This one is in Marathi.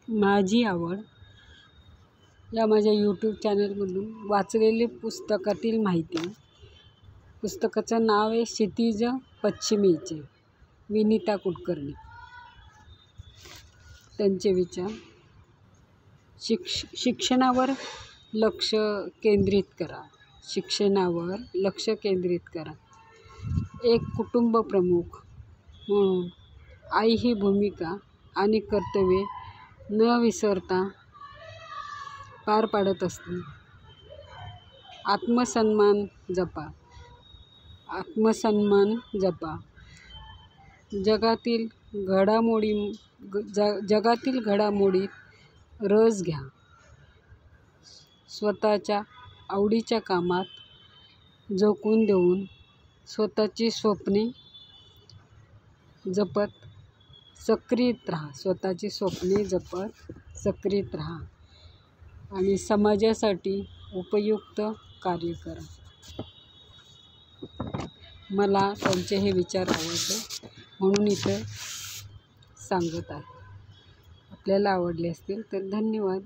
माझी आवड या माझ्या यूट्यूब चॅनलमधून वाचलेली पुस्तकातील माहिती. पुस्तकाचं नाव आहे क्षितिज पश्चिमेचे, विनीता कुलकर्णी. त्यांचे विचार. शिक्षणावर लक्ष केंद्रित करा. शिक्षणावर लक्ष केंद्रित करा. एक कुटुंब प्रमुख म्हणून आई ही भूमिका आणि कर्तव्ये न विसरता पार पाडत असते. आत्मसन्मान जपा. आत्मसन्मान जपा. जगातील घडामोडीत रस घ्या. स्वतःच्या आवडीच्या कामात झोकून देऊन स्वतःची स्वप्ने जपत सक्रिय राहा. स्वतःची स्वप्ने जपत सक्रिय राहा आणि समाजासाठी उपयुक्त कार्य करा. मला त्यांचे हे विचार आवडले म्हणून इथं सांगत आहे. आपल्याला आवडले असतील तर धन्यवाद.